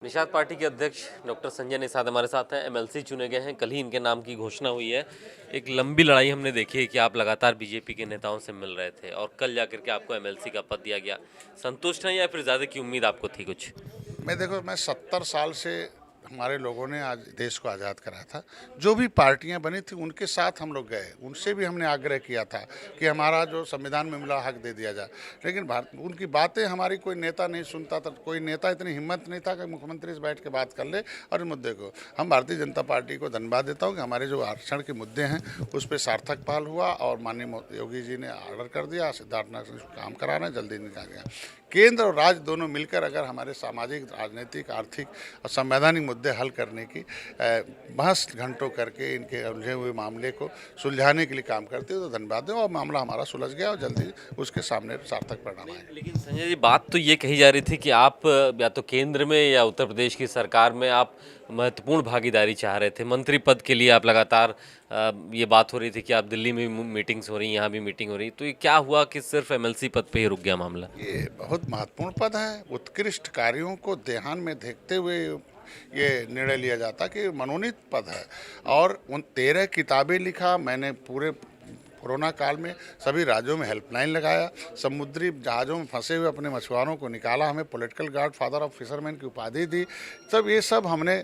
Nishad party के अध्यक्ष doctor Sanjay Nishad हमारे साथ हैं। एमएलसी चुने गए हैं, कल ही इनके नाम की घोषणा हुई है। एक लंबी लड़ाई हमने देखी है कि आप लगातार बीजेपी के नेताओं से मिल रहे थे और कल जाकर के आपको एमएलसी का पद दिया गया। संतुष्ट हैं या फिर ज़्यादा की उम्मीद आपको थी कुछ? मैं 70 साल से हमारे लोगों ने आज देश को आज़ाद कराया था। जो भी पार्टियां बनी थी उनके साथ हम लोग गए, उनसे भी हमने आग्रह किया था कि हमारा जो संविधान में मिला हक दे दिया जाए। लेकिन उनकी बातें हमारी कोई नेता नहीं सुनता था। कोई नेता इतनी हिम्मत नहीं था कि मुख्यमंत्री से बैठ के बात कर ले। और इस मुद्दे को हम भारतीय जनता पार्टी को धन्यवाद देता हूँ कि हमारे जो आरक्षण के मुद्दे हैं उस पर सार्थक पहल हुआ और माननीय योगी जी ने ऑर्डर कर दिया, सिद्धार्थनाथ काम कराना जल्दी निकाल गया। केंद्र और राज्य दोनों मिलकर अगर हमारे सामाजिक, राजनीतिक, आर्थिक और संवैधानिक मुद्दे हल करने की बहस घंटों करके इनके उलझे हुए मामले को सुलझाने के लिए काम करते हैं तो धन्यवाद दें। और मामला हमारा सुलझ गया और जल्दी उसके सामने सार्थक परिणाम आए। लेकिन संजय जी, बात तो ये कही जा रही थी कि आप या तो केंद्र में या उत्तर प्रदेश की सरकार में आप महत्वपूर्ण भागीदारी चाह रहे थे। मंत्री पद के लिए आप लगातार ये बात हो रही थी कि आप दिल्ली में भी मीटिंग्स हो रही, यहाँ भी मीटिंग हो रही, तो ये क्या हुआ कि सिर्फ एमएलसी पद पे ही रुक गया मामला? ये बहुत महत्वपूर्ण पद है। उत्कृष्ट कार्यों को ध्यान में देखते हुए ये निर्णय लिया जाता कि मनोनीत पद है। और उन 13 किताबें लिखा मैंने। पूरे कोरोना काल में सभी राज्यों में हेल्पलाइन लगाया, समुद्री जहाज़ों में फंसे हुए अपने मछुआरों को निकाला, हमें political guard father of fisherman की उपाधि दी। तब ये सब हमने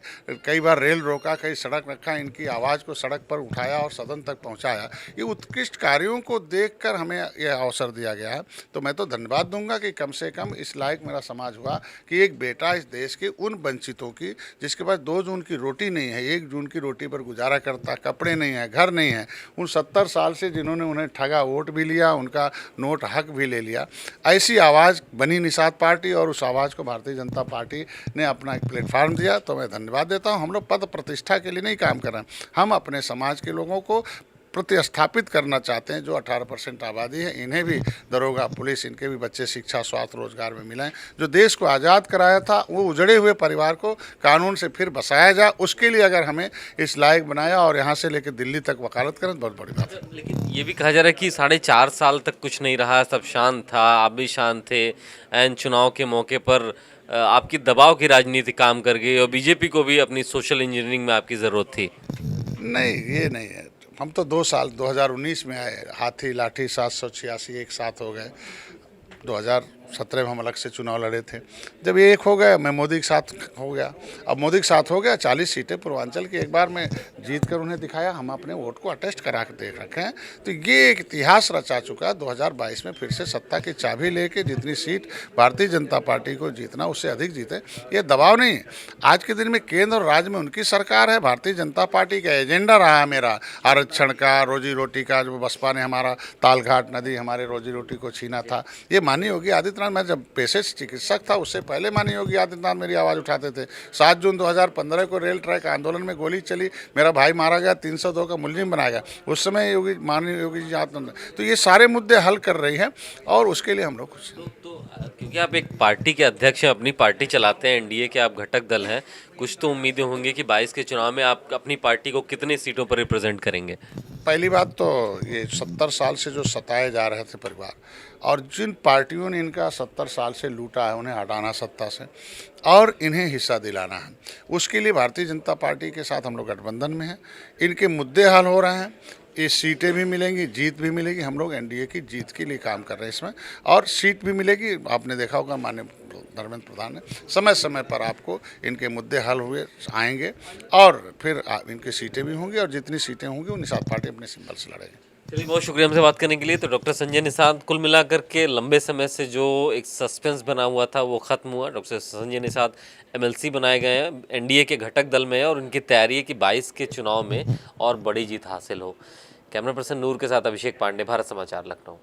कई बार रेल रोका, कई सड़क रखा, इनकी आवाज़ को सड़क पर उठाया और सदन तक पहुंचाया। ये उत्कृष्ट कार्यों को देखकर हमें यह अवसर दिया गया है। तो मैं तो धन्यवाद दूंगा कि कम से कम इस लायक मेरा समाज हुआ कि एक बेटा इस देश के उन वंचितों की जिसके पास 2 जून की रोटी नहीं है, 1 जून की रोटी पर गुजारा करता, कपड़े नहीं है, घर नहीं है, उन 70 साल से जिन्होंने उन्हें ठगा, वोट भी लिया, उनका नोट हक भी ले लिया, ऐसी आवाज़ बनी निषाद पार्टी। और उस आवाज़ को भारतीय जनता पार्टी ने अपना एक प्लेटफार्म दिया, तो मैं धन्यवाद देता हूं। हम लोग पद प्रतिष्ठा के लिए नहीं काम कर रहे हैं, हम अपने समाज के लोगों को प्रतिस्थापित करना चाहते हैं। जो 18% आबादी है, इन्हें भी दरोगा, पुलिस, इनके भी बच्चे शिक्षा, स्वास्थ्य, रोजगार में मिलें। जो देश को आज़ाद कराया था वो उजड़े हुए परिवार को कानून से फिर बसाया जाए, उसके लिए अगर हमें इस लायक बनाया और यहाँ से लेकर दिल्ली तक वकालत करें तो बहुत बड़ी बात है। लेकिन ये भी कहा जा रहा है कि 4.5 साल तक कुछ नहीं रहा, सब शांत था, आप भी शांत थे। एन चुनाव के मौके पर आपकी दबाव की राजनीति काम कर गई और बीजेपी को भी अपनी सोशल इंजीनियरिंग में आपकी ज़रूरत थी। नहीं, ये नहीं है। हम तो 2 साल 2019 में आए, हाथी लाठी 786 एक साथ हो गए। 2017 में हम अलग से चुनाव लड़े थे। जब ये एक हो गया, मैं मोदी के साथ हो गया। अब मोदी के साथ हो गया, 40 सीटें पूर्वांचल की एक बार में जीत कर उन्हें दिखाया। हम अपने वोट को अटेस्ट करा के देख रखे हैं। तो ये एक इतिहास रचा चुका है। 2022 में फिर से सत्ता की चाबी लेके जितनी सीट भारतीय जनता पार्टी को जीतना, उससे अधिक जीते, ये दबाव नहीं है। आज के दिन में केंद्र और राज्य में उनकी सरकार है। भारतीय जनता पार्टी का एजेंडा रहा है मेरा आरक्षण का, रोजी रोटी का। जो बसपा ने हमारा तालघाट नदी हमारे रोजी रोटी को छीना था, ये माननीय योगी आदित्यनाथ, मैं जब पेशे से चिकित्सक था उससे पहले माननीय योगी आदित्यनाथ मेरी आवाज़ उठाते थे। 7 जून 2015 को रेल ट्रैक आंदोलन में गोली चली, मेरा भाई मारा गया, 302 का मुलजिम बनाया गया। उस समय माननीय योगी जी आदित्यनाथ, तो ये सारे मुद्दे हल कर रही हैं और उसके लिए हम लोग खुश हैं। क्योंकि आप एक पार्टी के अध्यक्ष हैं, अपनी पार्टी चलाते हैं, एनडीए के आप घटक दल हैं, कुछ तो उम्मीदें होंगी कि 22 के चुनाव में आप अपनी पार्टी को कितनी सीटों पर रिप्रेजेंट करेंगे? पहली बात तो ये 70 साल से जो सताए जा रहे थे परिवार, और जिन पार्टियों ने इनका 70 साल से लूटा है, उन्हें हटाना सत्ता से और इन्हें हिस्सा दिलाना है। उसके लिए भारतीय जनता पार्टी के साथ हम लोग गठबंधन में हैं। इनके मुद्दे हल हो रहे हैं, ये सीटें भी मिलेंगी, जीत भी मिलेगी। हम लोग एनडीए की जीत के लिए काम कर रहे हैं इसमें, और सीट भी मिलेगी। आपने देखा होगा माननीय धर्मेंद्र प्रधान ने समय समय पर आपको इनके मुद्दे हल हुए आएंगे और फिर इनकी सीटें भी होंगी, और जितनी सीटें होंगी वो निषाद पार्टी अपने सिंबल से लड़ेगी। चलिए, बहुत शुक्रिया हमसे बात करने के लिए। तो डॉक्टर संजय निषाद, कुल मिलाकर के लंबे समय से जो एक सस्पेंस बना हुआ था वो खत्म हुआ। डॉक्टर संजय निषाद एमएलसी बनाए गए हैं, एनडीए के घटक दल में है और उनकी तैयारी है कि 22 के चुनाव में और बड़ी जीत हासिल हो। कैमरा पर्सन नूर के साथ अभिषेक पांडे, भारत समाचार, लखनऊ।